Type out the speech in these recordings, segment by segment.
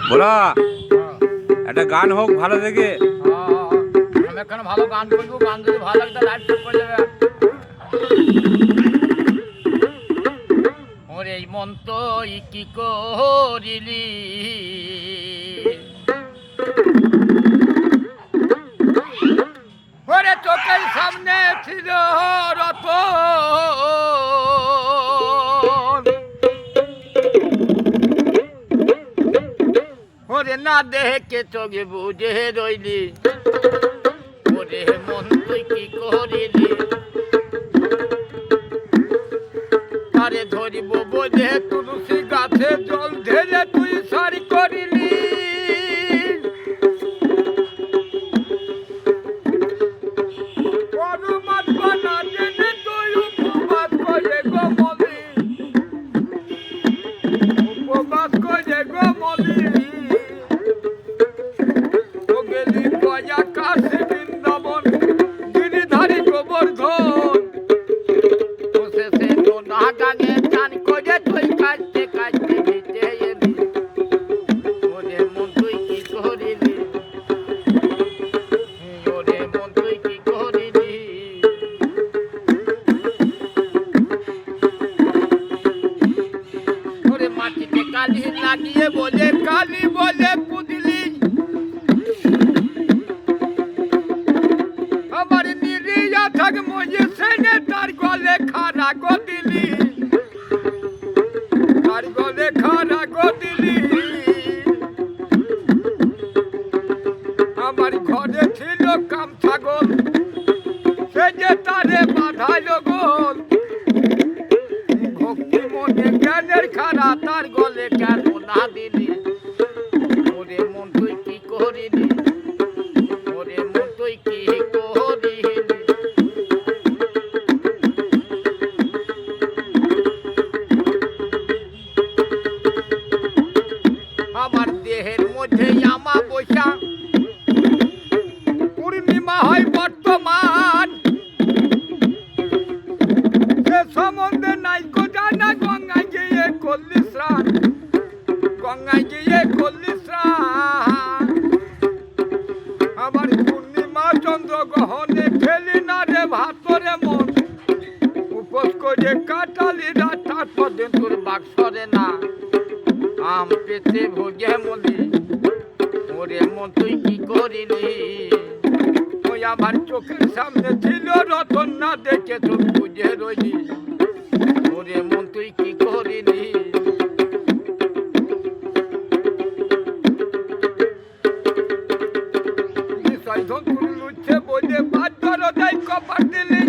বলা একটা গান হোক ভালো দেখে। আমি এখন ভালো গান করবো, গান যদি ভালো লাগে লাইভ শট করে যাবে। ওরে এই মন তো কি করিলি, ওরে চোখের সামনে ছিল রতন, ওরে না দেখে চোখে বুঝে রইলি, ওরে মন তুই কি করিলি, আরে ধরিব বোঝে তুলসী গাছে জল ঢেলে তুই সারি করিলি, অনুমান বানা জেনে তুই উপবাস করে গো মলি, উপবাস করে গো মলি, ও গেলি গয়া কাশী বৃন্দাবন গিরিধারী গোবর্ধন, ও শেষে তো না গাঙে চান করে তুই কাঁদতে কাঁদতে ভিজে এলি, ওরে মন তুই কি করিলি, ওরে মন তুই কি করিলি, ওরে মাটিতে কালি লাগিয়ে বলে কালি বলে পুজলি, আমার নিরিয়া থাক মজে সেনে তার গলে খারা গো দিলি, তার গলে খারা গো দিলি, আমার ঘরে ছিল কাম ছাগল সে যে তারে বাঁধাইল গোল, ভক্তি মনে জ্ঞানের খারা তার গলে কেন না দিলি, ওরে মন তুই কি করিলি, ওরে মন তুই কি করিলি, আমার দেহের মধ্যে আমা বৈশা পূর্ণিমা হয় বর্তমান, সে সম্বন্ধে নাই গো জানা, গঙ্গায় গিয়ে করলি স্নান, গঙ্গায় গিয়ে করলি স্নান, আমার পূর্ণিমা চন্দ্র গ্রহণে খেলি না রে ভাতরে মন, উপোস করে কাটালি রাত তারপর দিন তোর বাক্সরে না, আম পেতে ভোগে মলি, ওরে মন তুই কি করিলি, ওই আমার চোখের সামনে ছিল রতন না দেখে তুই বুঝে রইলি, ওরে মন তুই কি করিলি, বিষয় ধন তুই লুচ্ছে বলে বাচ্চার দেয় কপার দিলি,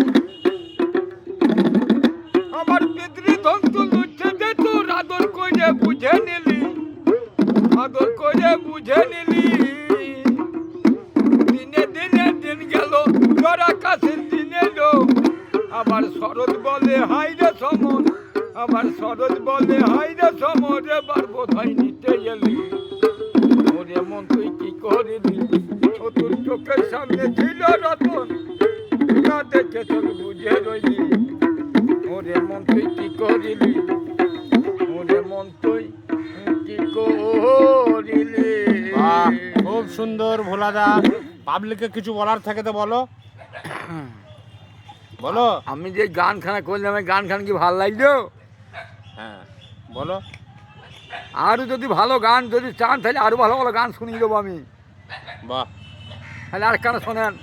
আমার পিতৃ ধন তুই লুচ্ছে যে তোর আদর করে বুঝে নিলি, আদর করে বুঝে নিলি, দিনে দিনে দিন গেল তোর আকাশের দিন এলো, আবার শরৎ বলে হাই রে সমন, আবার শরৎ বলে হাই রে সমন, এবার বোধহয় নিতে এলি, ওরে মন তুই কি করিলি, ও তোর চোখের সামনে ছিল রতন না দেখে তোর বুঝে রইলি, ওরে মন তুই কি করিলি, ওরে মন তুই কি করিলি। বাহ, খুব সুন্দর ভোলাদা। পাবলিককে কিছু বলার থাকে তো বলো, বলো। আমি যে গানখানা করলাম, গানখান কি ভালো লাগলো? হ্যাঁ বলো। আরও যদি ভালো গান যদি চান তাহলে আরও ভালো ভালো গান শুনিয়ে দেবো আমি। বাহ, তাহলে আর কেন শোনেন।